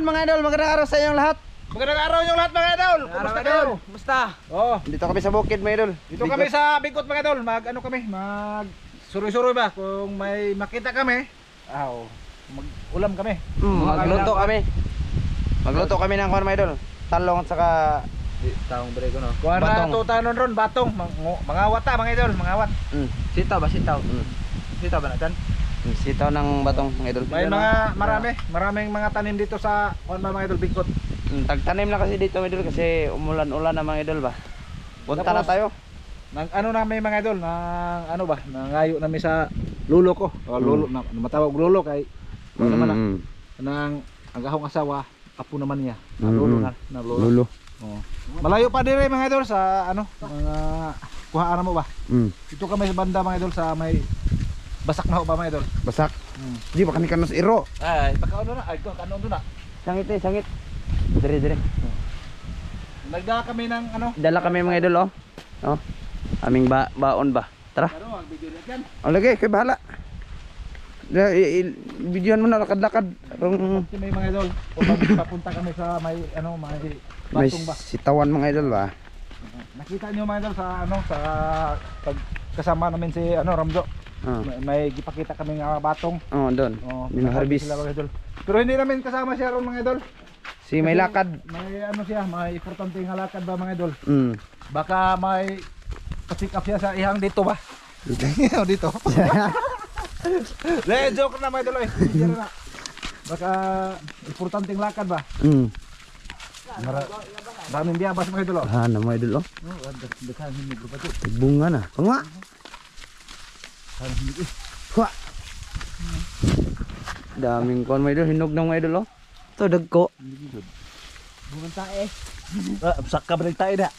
afternoon mga idol, magandang araw sa inyong lahat. Magandang araw yung lahat mga idol. Kumusta kayo? Kumusta? Oh, Dito kami sa bukid mga idol. dito kami sa Bingkot mga idol. Mag suroy-suroy ba kung may makita kami. Mag-ulam kami. Magluto kami. Magluto kami ng kuwan mga idol. Talong at saka Taong brego no. Kuha na Batong. tutanon ron, batong. Mangawat ta mga idol, mangawat. Sitaw ba sitaw? Sitaw ba natin? sitaw ng batong mga idol. May mga maraming mga tanim dito sa kuan ba mga idol Bingkot. Tagtanim na kasi dito mga idol kasi umulan-ulan na mga idol ba. Punta na Tapos, tayo. Nang ano namin mga idol, nang ano ba, nangayo namin sa lulo ko. Lulo na matawag lulo kay ano naman nang ang gahong asawa, apo naman niya. Lulo na lulo. Lulo. Oh. Malayo pa dire mga idol sa ano, mga kuhaan mo ba? Dito kami sa banda mga idol sa may basak na ho ba mga idol? Basak. Di ba kami kanos iro? Ay, pagkaano na, ay kaano na. Sangit sangit. Dire. Nagda kami ng ano? Dala kami mga idol oh. Oh. Aming baon ba? Tara. Ano, ang video na yan. O lagi, kay bahala. Videoan mo na lakad-lakad. Kasi may mga idol, kung papunta kami sa may ano, may May batong ba. sitawan mga idol ba? Nakita niyo mga idol sa ano, sa kasama namin si ano Ramjo. May gipakita kami nga batong. Oh, doon. Oh, Binaharbis. sila mga idol. Pero hindi namin kasama siya ron mga idol. Si may Kasi lakad. May ano siya, may importante nga lakad ba mga idol. Baka may Pa-check up siya sa ihang dito ba? Dito. Le, joke na mga idol eh. Hindi na. Baka importanteng lakad ba? Daming biyabas mga idol. Na mga idol oh. Dekhan hindi ko pa to. Bunga na. Pangwa. Wa. Daming kon mga idol, hinog ng mga idol oh. To dagko. Bungan tae. Sak ka balik tae na.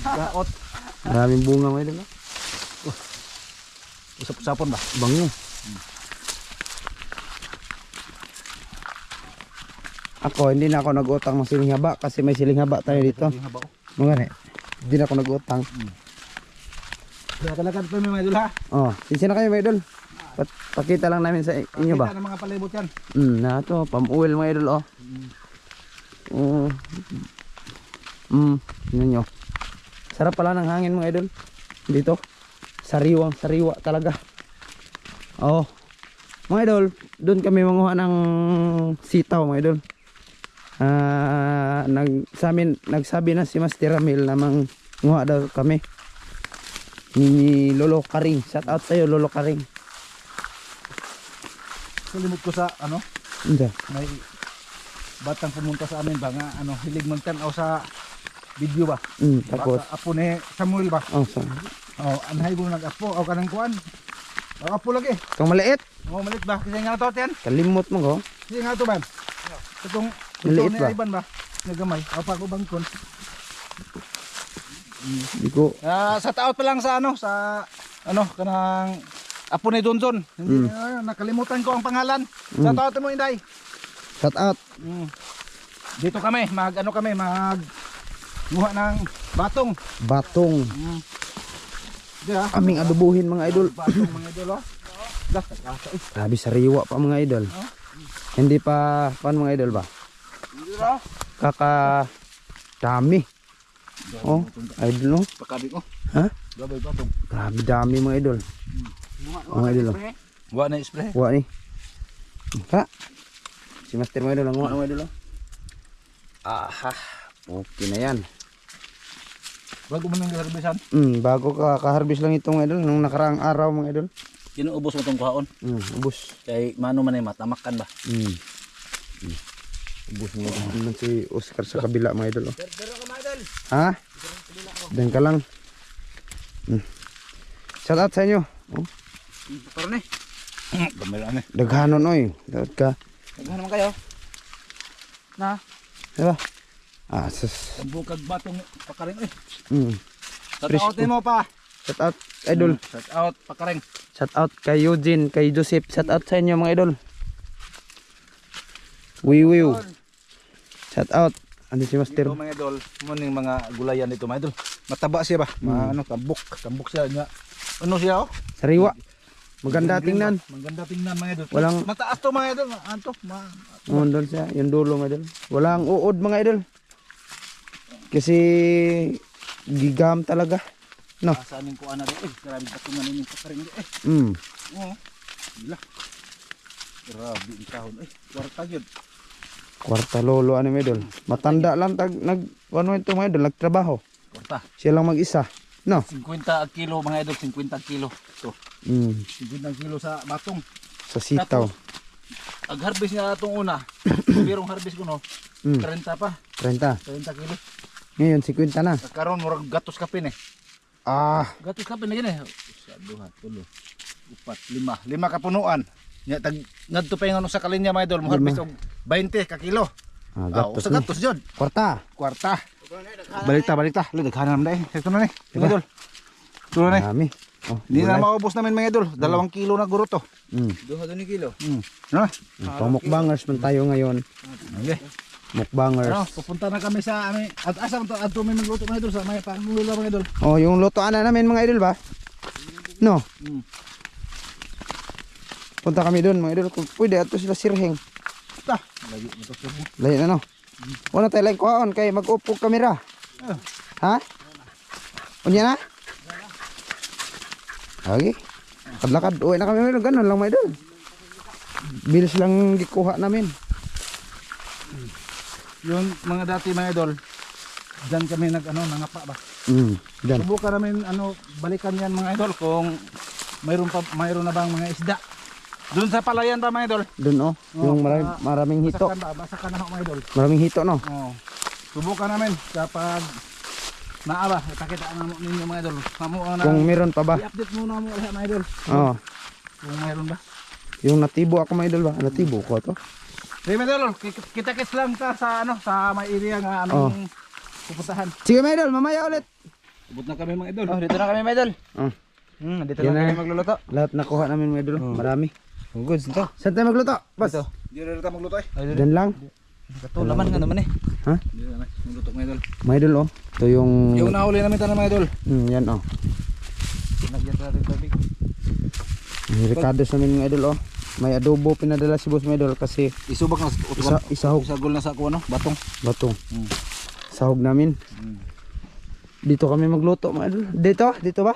Kaot. Daming bunga mga idol oh. Usap-usapon ba? Bango. Ako hindi na ako nag-utang ng siling haba kasi may siling haba tayo dito. Mga ne. Hindi na ako nag-utang. Lakad-lakad pa mga idol ha. Oh, sinsi na kayo mga idol. Pakita lang namin sa inyo ba. Kita ng mga palibot yan. Na to, pam-oil mga idol oh. Tingnan nyo. Sarap pala ng hangin mga idol. Dito. Sariwa talaga. Oh. Mga idol, doon kami manguha ng sitaw mga idol. Nagsabi na si Master Ramil na manguha daw kami. Ni Lolo Karing. Shout out sa'yo Lolo Karing. Kalimut ko sa ano, Hindi. may batang pumunta sa amin ba nga ano, hilig magtanaw sa video ba? Tapos. Baka apo ni Samuel ba? Oh, sorry. Oh, anhay mo nag-apo o kanang kuan. Oh, apo lagi. Itong maliit. Oh, malit ba? Kasi nga to yan. Kalimot mo ko. Kasi nga to ba? Itong Maliit ni ba? Ivan ba? Nagamay. O pa ko bangkon. Hindi ko. Sa taot pa lang sa ano, sa ano kanang apo ni Donzon. Hindi nakalimutan ko ang pangalan. Sa taot mo Inday. Shout out. Dito kami, mag guha ng batong. Batong. Di ha? Aming adubuhin mga idol. Batong mga idol oh. Das, Grabe sariwa pa mga idol. Hindi pa paano mga idol ba? Kaka dami. Oh, idol no. Pakabi ko. Ha? Gabay batong. Grabe dami mga idol. Mga idol oh. Wa na spray. Wa ni. Ha? Si Master mga idol ang mga idol oh. Aha. Okay na yan. Bago mo nang harbisan. Bago ka-harvest lang itong idol nung nakaraang araw mga idol. Kinuubos mo tong kuhaon. Ubos. Kay mano man ay matamakan ba? Ubos mo naman si Oscar sa kabila mga idol. Oh. Pero ka mga idol. Ha? Diyan ka lang. Shout out sa inyo. Oh. Karon eh. Gamay lang eh. Daghanon oy. Dapat ka. Daghan naman kayo. Na, Diba? Sus. bukag batong pakaring eh. Shout Presko. out mo pa. Shout out idol. Shout out pakaring. Shout out kay Eugene, kay Joseph. Shout out sa inyo mga idol. Wiwiw. Shout out. Ano si Master? Ito mga idol, muning mga gulayan dito mga idol. Mataba siya ba? Ano, tambok siya niya. Ano siya oh? Sariwa. Maganda tingnan. Maganda tingnan mga idol. Walang- Mataas to mga idol. Anto, Oh, doon siya, yung dulo mga idol. Walang uod mga idol. Kasi gigam talaga. No. Saan yung kuha na rin? Grabe patungan ninyo sa karing eh. Mm. Oo. Bila. Grabe yung kahon. Kwarta yun. Kwarta lolo ano mga idol. Matanda lang ano ito mga idol, nagtrabaho. Kwarta. Siya lang mag-isa. No. 50 ang kilo mga idol. 50 ang kilo. Ito. 50 ang kilo sa batong. Sa sitaw. Ag-harvest nga itong una. Birong harvest ko no. 30 pa. 30. 30 kilo. Ngayon 50 na. Karon murag gatos kapin eh. Ah, Gatos kapin na gini. Isa, duha, tulo, upat, lima. Lima kapunuan. Nya tag ngadto pa yung ano sa kalinya mga idol, mo harvest og 20 ka kilo. gatos Sa ni. gatos jud. Kwarta. Kwarta. Balik ta. Li daghanan na eh. Ito na ni. Mga idol. Ito na ni. Marami. Oh, Hindi gulay. na maubos namin mga idol. 2 kilo na guro to. Duha doon kilo. No? Pamukbangers man tayo ngayon. Okay. Mukbangers. Ano, pupunta na kami sa ami at asa to adto may magluto mga idol sa may pangluluto mga idol. Oh, yung lutoan na namin mga idol ba? No. Punta kami doon mga idol. Kung pwede ato sila sirheng. Ta. Lagi mo to sir. Layo na no. Wala tayo lang kuhaon kay mag-upo kamera. Ha? Unya na? Okay. Kadlakad. Uwi na kami mga idol. Ganun lang mga idol. Bilis lang gikuha namin. Yung mga dati mga idol, diyan kami nangapa ba. Diyan. Subukan namin balikan yan mga idol kung mayroon na bang mga isda. Doon sa palayan ba mga idol? Doon oh. Yung maraming hito. Basakan na mga idol. Maraming hito no. Oh. Subukan namin kapag naaba, ipakita na ninyo mga idol. Kung meron pa ba? I-update muna mo mga idol. Oh. Kung mayroon ba? Yung natibo ako mga idol ba? Natibo ko to. Hey mga idol, kita-kits lang ta sa sa may area nga aming pupuntahan. Sige mga idol, mamaya ulit. Ubot na kami mga idol. Oh, dito na kami mga idol. Oh. Dito Yan na na. kami magluluto. Lahat nakuha namin mga idol. Marami. Goods to. Saan tayo magluto? Bas. Dito. Di na rin magluto eh. Diyan lang. Kato laman nga naman eh. Ha? Di na magluto mga idol. Mga idol oh. Ito yung... Yung nahuli namin tanan mga idol. yan oh. Nagyan natin tubig. Yung ricados namin mga idol oh. May adobo pinadala si boss mga idol kasi Isubak na isahog isagol na sa kuno, batong. batong. Sahog namin. Dito kami magluto mga idol. Dito ba?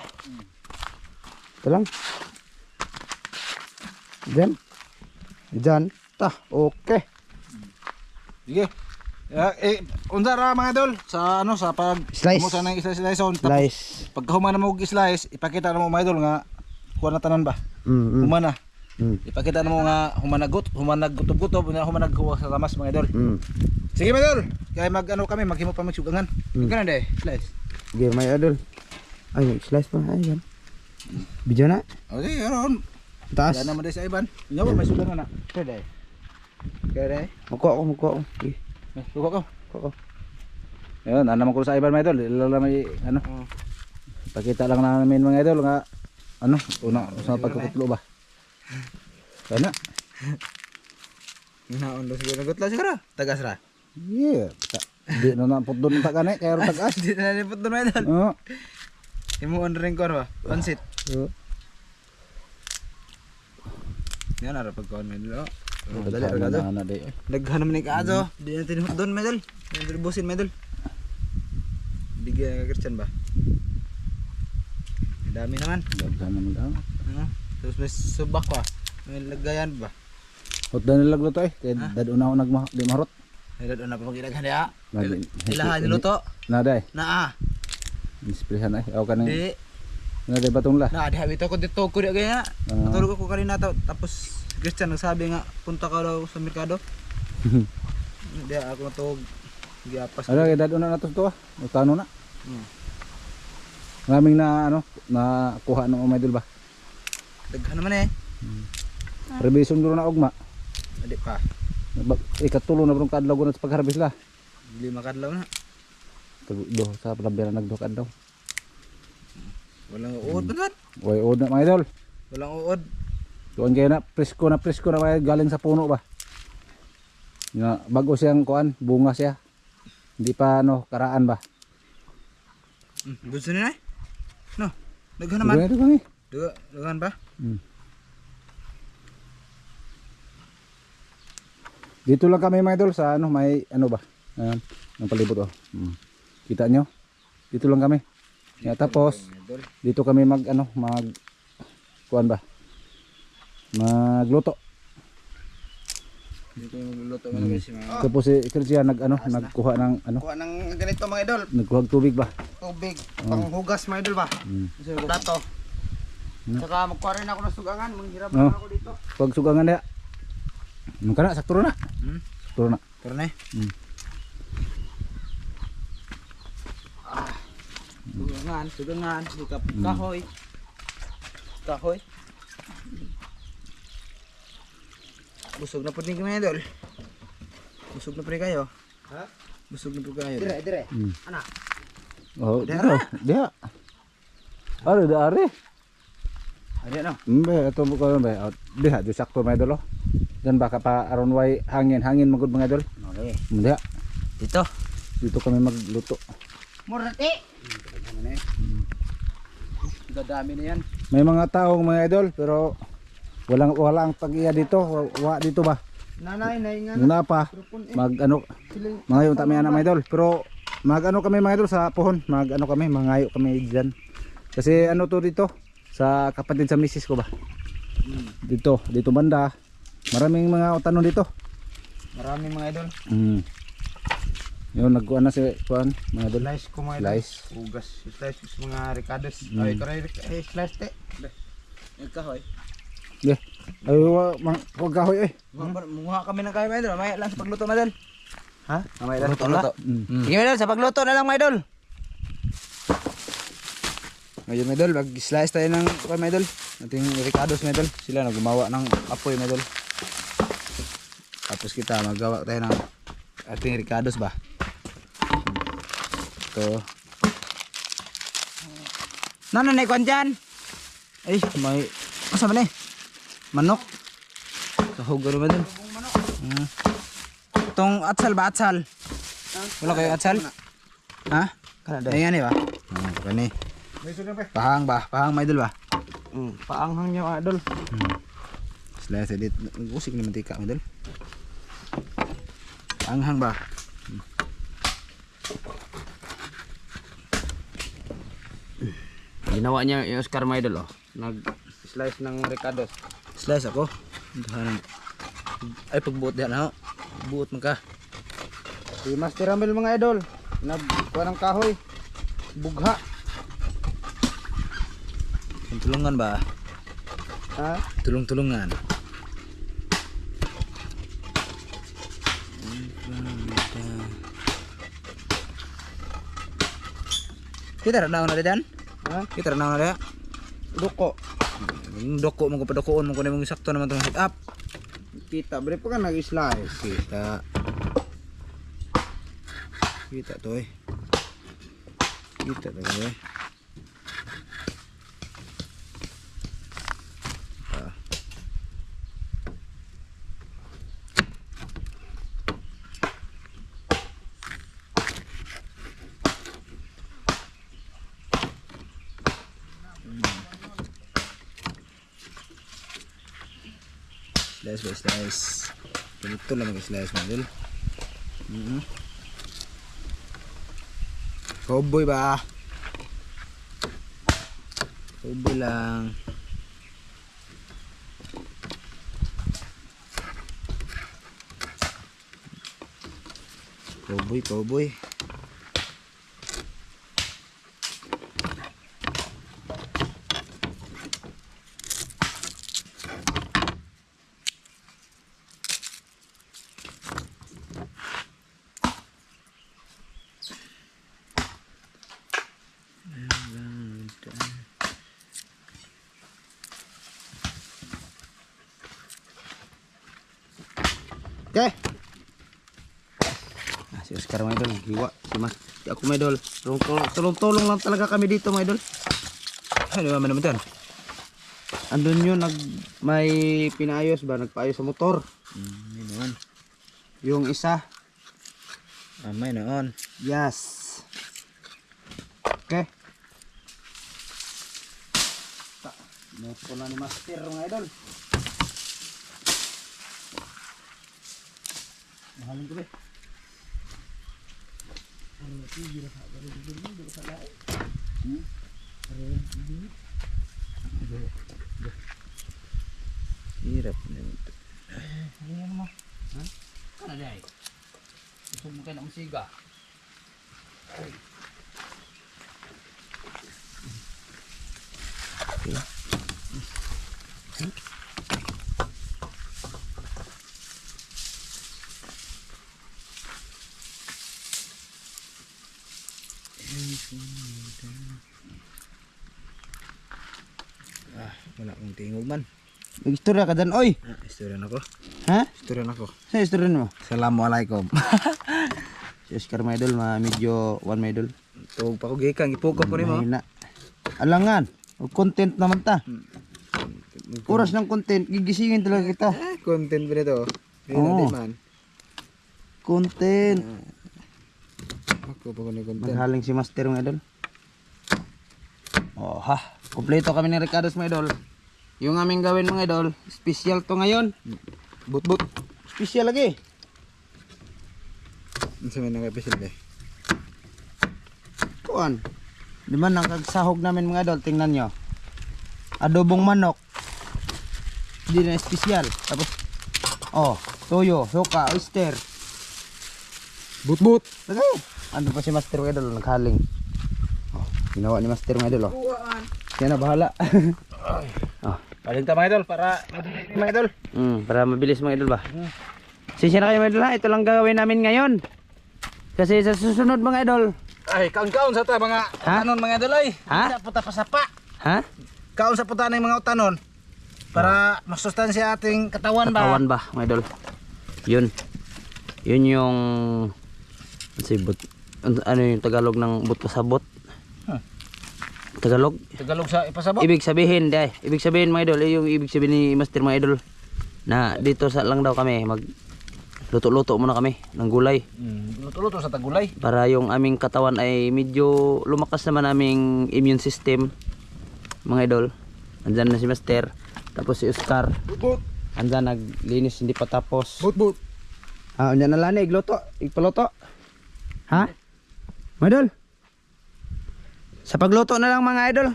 Ito lang. Diyan. Okay. Sige. Unsa ra mga idol sa sa pag Slice. kumusta na yung slice on Slice. pag humana mo og slice, ipakita na mo mga idol nga kuha na tanan ba? Humana. Ipakita na mo nga humanaggutob-gutob na humanagkuha sa tamas mga idol. Sige mga idol. Kaya kami maghimo pa magsugangan. Ganun deh, slice. Sige mga idol. Ay, slice pa. Ay, yan. Bidyo na. Okay, aron. Taas. Yan naman dai sa iban. Nya ba may sugangan na? Pwede. Pwede. Magkuha ko. Okay. Suko ko. Ko. Ayun, naman ko sa iban mga idol. Ilala may pakita lang namin mga idol nga una sa pagkukutlo ba. Kana. Naon do siguro gutla siguro. Tagas ra. Yeah. Di na pudon ta kanay kaya ron tagas. Di na nipot do mga idol. Oo. Imuon rin ko ba? Pansit. Oo. Yan ara pagkaon mga idol. Dali ra na day. Daghan naman ni kaazo. Di na tinimot doon mga idol. Di na busin mga idol. Bigyan ka Christian ba? Dami naman. Daghan naman daw. Terus may subak pa. May lagayan ba? Hot na nilag luto eh. Kaya daduna ako di marot. Ay doon na pa magilaghan ya. Lagi. Ilahan ni luto. Nada eh. Naa. Disprehan eh. Ako kanang Di. nada batong la. Na di habito ko dito ko di gaya. Natulog ako kanina tapos Christian nagsabi nga punta ka daw sa merkado. Di ako natulog. Giapas. Ano kaya daduna na to ah. Utano na. Maraming na na kuha ng umidol ba. Daghan naman eh. Revision duro na ugma. Adi pa. Ikatulo na brong kadlaw ko na sa pagharvest la. 5 kadlaw na. Do sa pabira nagdukad daw. Walang uod ba? Way od na mga idol. Walang uod. Doon kaya na presko na mga galing sa puno ba. Na bago siyang kuan, bunga siya. Hindi pa karaan ba. Gusto niya eh? No. Daghan naman. Dugay kami. Daghan ba? Dito lang kami mga idol sa ano, may ano ba? Ang palibot oh. Kita nyo? Dito lang kami. Ya, tapos dito kami mag ano, kuan ba? Magluto. Dito yung magluluto mga guys. Tapos si Christian nagkuha ng ano, Kuha ng ganito mga idol. nagkuha ng tubig ba? Tubig. Panghugas mga idol ba? Dato. Saka magkuha rin ako ng sugangan. Manghirap Oh. ako dito. Pag sugangan na. Nung kana sakto na. Sakto na. Tara na eh. Sugangan. Hikap kahoy. Kahoy. Busog na po din kami idol. Busog na po rin kayo. Ha? Busog na po kayo. Dire. Ana. Oh, dito. Dia. Are dari. Ada no. Mbe ato mo ko ba. Diha di sakto mga idol. Dan baka pa aron way hangin magud mga idol. Okay. Diha. Dito. Dito kami magluto. Murati. Dadami na yan. May mga taong mga idol pero walang pag-iya dito. Wa dito ba? Nanay nga. Muna pa mag ano mga yung tami anak mga idol. Pero mag ano kami mga idol sa pohon. Mag ano kami mangayo kami diyan. Kasi ano to dito sa kapatid sa misis ko ba. Dito banda. Maraming mga tanong dito. Maraming mga idol. Yun nagkuha na si kuan mga idol. Slice ko mga idol. Slice. Ugas. Slice ko mga ricados. Ay, karay slice te. Nagkahoy. Yeah. Ay wag kahoy eh. Munguha kami ng kahoy mga idol. Mamaya lang sa pagluto mga idol. Ha? Mamaya lang sa Luto. pagluto. Sige mga idol, sa pagluto na lang mga idol. Ngayon mga idol, mag-slice tayo ng kuan mga idol. Ating ricados mga idol. Sila gumawa ng apoy mga idol. Tapos kita magawa tayo ng ating ricados ba. Ito. Nanay kuan dyan. Ay, may asa man eh. Manok. Sahog rin ba dun? Itong atsal ba? Atsal? Wala kayo atsal? Ha? Ayan eh ba? Kani. Pahang ba? Pahang may idol ba? Paanghang niya mga idol. Slice edit. Usik ni mantika mga idol. Paanghang ba? Ginawa niya yung Oscar mga idol oh. Nag-slice ng ricados. Slice ako. Ay pagbuot diyan ako. Buot man ka. Si Master Ramil mga idol. Nagkuha ng kahoy. Bugha. Tulungan ba? Ha? Tulong-tulungan. Kita na na diyan? Ha? Kita na na. Duko. Doko mo ko padokoon mo ko na mong sakto naman tong set up. Kita bre pa ka nag-slice. Kita to eh. Kita to eh. Slice. Ganito lang mag-slice mga idol. Cowboy ba? Cowboy lang. Cowboy. Okay. Si Oscar mga idol, hiwa. Si Mas, si ako mga idol. Tulong-tulong lang talaga kami dito mga idol. Ano naman naman yan? Andun yun, may pinayos ba? Nagpaayos sa motor. Yun naman. Yung isa. May noon. Yes. Okay. Note ko na ni Master mga idol. Mahalin ko ba? Hirap. Kana day. Gusto mo kayo ng siga. Wala akong tingog man. Nagistorya ka dan, oy. Istorya na ko. Ha? Istorya na ko. Sa istorya mo? Assalamualaikum. Si Oscar mga idol, medyo one mga idol. Tuwag pa ko gikan, ipukap ko ni mo. Mahina. Alangan, content naman ta. Oras ng content, gigisingin talaga kita. Content ba nito? Oo. Di man. Content. Ako pa ko ni content. Maghaling si Master mga idol. Oh ha, kompleto kami ni Ricardo's mga idol. Yung aming gawin mga idol, special to ngayon. But. Special lagi. Ano sa mga nag-episode ba? Kuan. Di ba nakagsahog namin mga idol, tingnan nyo. Adobong manok. Di na special. Tapos, oh, toyo, suka, oyster. But. Lagay. Ano pa si Master mga idol, naghaling. Oh, ginawa ni Master mga idol, oh. Yan na, bahala. Oh. Paling ta mga idol para mga idol. Para mabilis mga idol ba? Sisya na kayo mga idol ha, ito lang gagawin namin ngayon. Kasi sa susunod mga idol. Ay, kaon sa ta mga utanon mga idol ay. Ha? Sa puta pasapa. Ha? Kaon sa puta ng mga utanon para masustansya ating katawan ba. Katawan ba mga idol? Yun. Yun yung ano yung Tagalog ng but pasabot? Tagalog? Tagalog sa ipasabot. Ibig sabihin mga idol, yung ibig sabihin ni Master mga idol na dito sa lang daw kami mag luto-luto muna kami ng gulay Luto-luto sa tagulay. para yung aming katawan ay medyo lumakas naman aming immune system mga idol. Andyan na si Master, tapos si Oscar But. andyan naglinis hindi pa tapos. But. Andyan na lani igluto, igpaluto. Ha? Mga idol, sa pagluto na lang mga idol.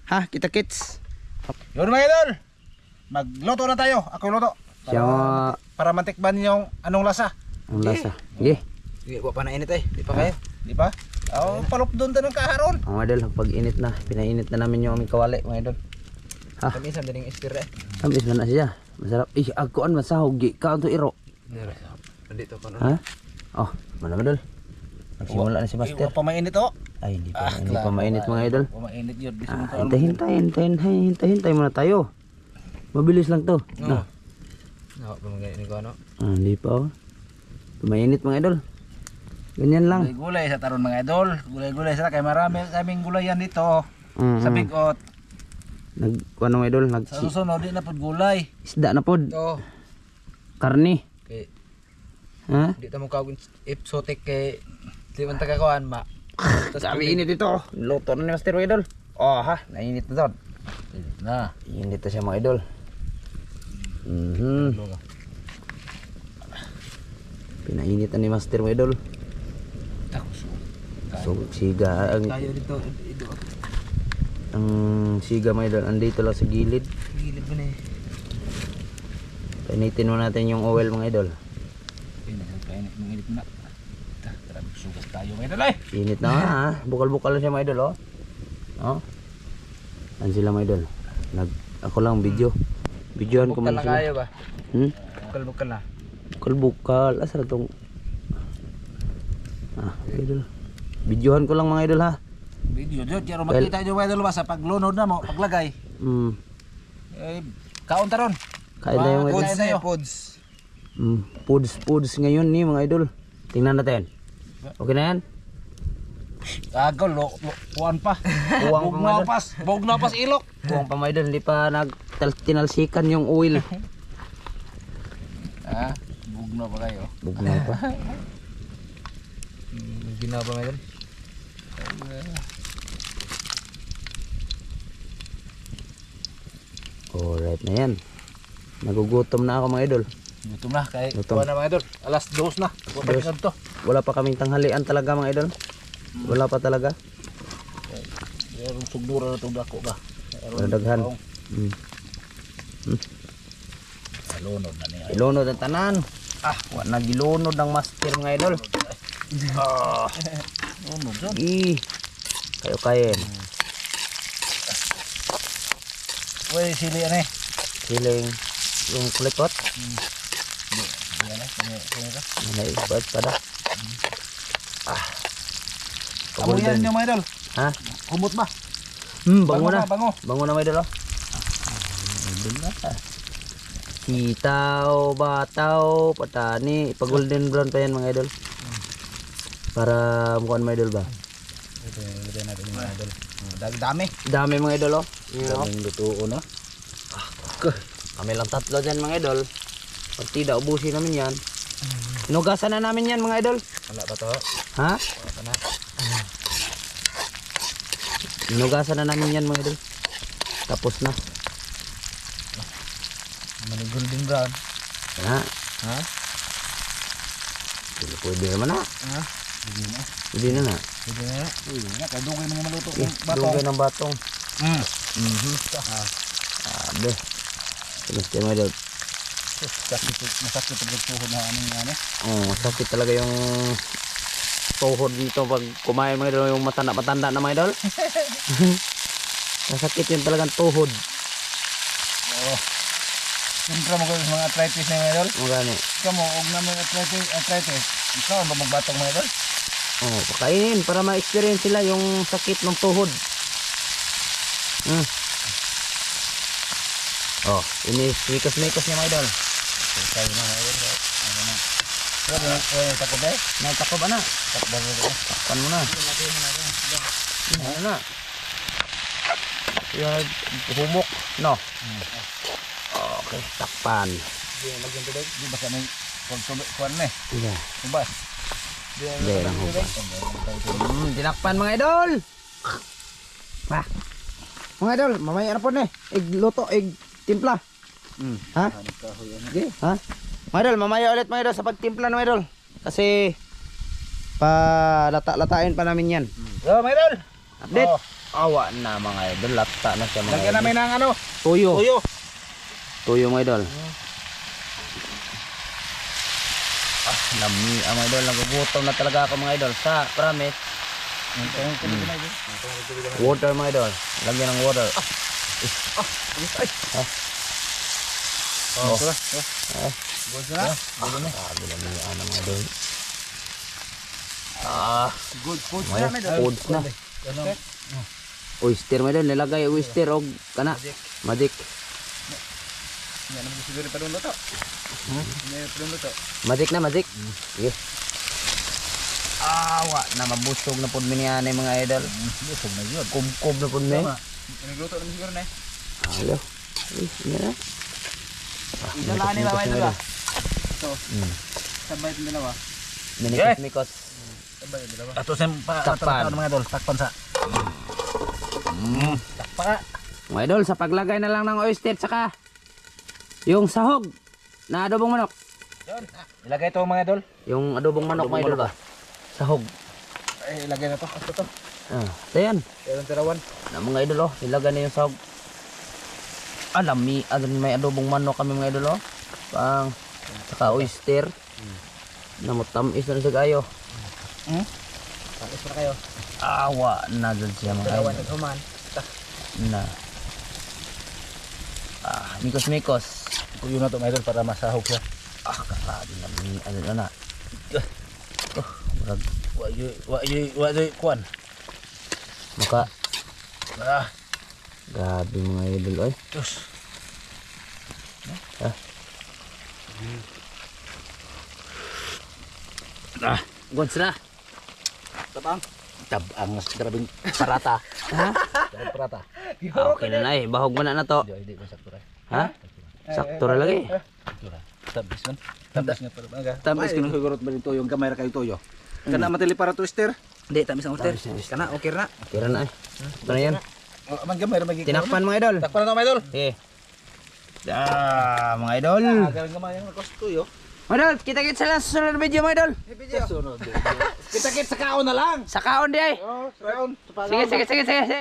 Ha, kita kits. Yun mga idol. Magluto na tayo. Ako yung luto. Siya Para matikman yung anong lasa. ang lasa. Sige. Hindi pa na init eh. Di pa kayo? Di pa? Oh, palop doon tayo ng kaharon. Mga idol, pag init na, pinainit na namin yung aming kawali mga idol. Ha? Kami isang dining istir eh. Tamis man na siya. Masarap. Agkuan masahog. Kaon to iro. Nandito pa Ha? Oh, mana idol. Nagsimula na si Master. Pa mainit oh. Ay, hindi pa mainit mga idol. Pa mainit yun. Hintay muna tayo. Mabilis lang to. No. No, pamagay ko ano. Hindi pa oh. Mainit mga idol. Ganyan lang. Gulay sa taron mga idol. Gulay sa kay marami kaming gulayan dito. Sa bigot. Ano mga idol, Sa susunod di na pud gulay. isda na pod. Ito. Karni. Kay Ha? di ta mo kawin exotic kay di man tagakuan ma. Sabi init ito. Luto na ni Master mga idol. Oh ha, nainit na doon. Na. Init na siya mga idol. Pinainit na ni Master mga idol. So siga Tayo dito. ang siga mga idol andito lang sa gilid. Gilid ba ni? Painitin mo natin yung oil mga idol. Kainit mga init na. Tara sugas tayo mga idol ay. Init na nga ha. Bukal-bukal na siya mga idol oh. Oh. Ano sila mga idol? Ako lang video. Videohan ko man Bukal na sila. kayo ba? Bukal na. Bukal-bukal. Asa na tong okay, idol. Videohan ko lang mga idol ha. Video jud pero makita nyo mga idol ba sa paglunod na mo paglagay. Eh kaon taron. Kain tayo mga idol. Kain tayo. Foods ngayon ni mga idol. Tingnan natin. Okay na yan? Agaw kuan pa. Bug na pas ilok. Buwang pa mga idol. Hindi pa tinalsikan yung oil. Bug na pa kayo. Bugnaw pa. Ginawa pa mga idol. Alright na yan. Nagugutom na ako mga idol. Gutom na kay Gutom. kuha na mga idol. Alas 2 na. Kuha pa tingad to. Wala pa kaming tanghalian talaga mga idol. Wala pa talaga. Yung sugdura na itong dako ba. Wala daghan. Lunod na niya. Ilunod ang tanan. Wala nagilunod ng master mga idol. Lunod dyan. Kayo kain. Uy, sili yan eh. Siling yung kulikot. Yan eh. Kanya ka. Naibat pa da. Amo yan yung mga idol. Ha? Kumot ba? Bango na. Bango. Bango na mga idol. Idol na. Sitaw, bataw, patani, pa golden brown pa yan mga idol. Para mukhang mga idol ba? Ito natin yung mga idol. Dami. Dami mga idol oh. Daming lutuo no. Kami lang tatlo dyan mga idol. Pag tidak ubusin namin yan. Inugasan na namin yan mga idol. Wala pa to. Ha? Wala pa na. Inugasan na namin yan mga idol. Tapos na. Mani golden brown. Ha? Ha? Pwede naman na. Ha? Hindi na. Pwede na na. Pwede na. Uy, nga. Kaya dugay mo yung maluto. Dugay ng batong. Abe. Gusto mga idol. Masakit ang tuhod na ano. Oh, sakit talaga yung tuhod dito pag kumain mga idol, yung matanda na mga idol. Masakit yun talagang tuhod. Oo. Siyempre mo ko sa mga arthritis na mga idol. Magani. Ikaw mo, huwag namin arthritis. Ikaw, ang magbatong mga idol? Oh, pakainin para ma-experience sila yung sakit ng tuhod. Oh, ini mikos-mikos niya mga idol. Ikaw na mga idol. Ano na? Ano takot eh? Nagtakob na. Takbo mo ko. Takpan mo na. Ano na? Yan, humok. No? Okay, takpan. Hindi, lagyan tubig. Di ba kami kuwan na eh? Yeah. Subas. Hindi lang hubas. Tinakpan mga idol. Bah. Mga idol, mamaya na po na luto, timpla. Ha? Okay, ha? Mga idol, mamaya ulit mga idol sa pagtimpla ng mga idol. Kasi lata-latain pa namin yan. Yo, mga idol. Update. Oh. Awa na mga idol, lata na siya mga Lagyan idol. namin ng ano? Tuyo. Tuyo. Tuyo mga idol. Lami mga idol, nagugutom na talaga ako mga idol. Sa promise. Water mga idol. Lagyan ng water. Oh, sura. Good na. Sabi lang niya mga idol. Good food May food na. Oyster mga idol, nilagay oyster o kana. Magic. Yan ang siguro pa doon luto. Yan pa doon luto. Magic na magic. Sige. Awa na mabusog na pud minyan mga idol. Busog na yun. Kumkob na pud mi. Nagluto naman siguro na eh. Hello. Ini na. Dalaan ni Mama Idol ba? Ito. Sabay itong dalawa. Minikos-mikos. Sabay itong dalawa. Ato sa Takpan. mga idol. Takpan sa. Takpa. Mga idol, sa paglagay na lang ng oyster saka yung sahog na adobong manok. Yun. Ilagay ito mga idol. Yung adobong manok mga idol ba? Sahog. Ay, ilagay na to. Ito to. Ayan. Meron tirawan. Na mga idol oh, ilagay na yung sahog. Alami, may adobong manok kami mga idol oh. Pang saka oyster. Namutamis na siya kayo. Tapos na kayo. Awa na dyan siya mga Tirawan idol. at human. Na. Mikos-mikos. Kuyo na to mga idol para masahog siya. Kakabi na ni ano na. Murag Wajay kuan. maka Ah. grabe mga idol oy. Diyos. Gods na. Tapang. Tabang mas grabing parata. Ha? Darang prata. Okay na na bahog mo na to. Hindi ko sakto rin. Ha? Sakto ra lagi. Tabis man. Tabis nga para mga. Tamis kung sigurot ba dito yung gamay ra kayo toyo. Kana matili para twister. Hindi, tamis ang order. Kana, okay na. Tira na eh. Ito na yan. Man gamay ra magiging. Tinakpan mga idol. Takpan na to mga idol. Eh. Mga idol. Galing gamay ang nakostuyo. Mga idol, kita-kits sa lang sa sunod na video mga idol. Sunod. Kita-kit sa kaon na lang. Sa kaon di ay. Oh, sa kaon. Sige.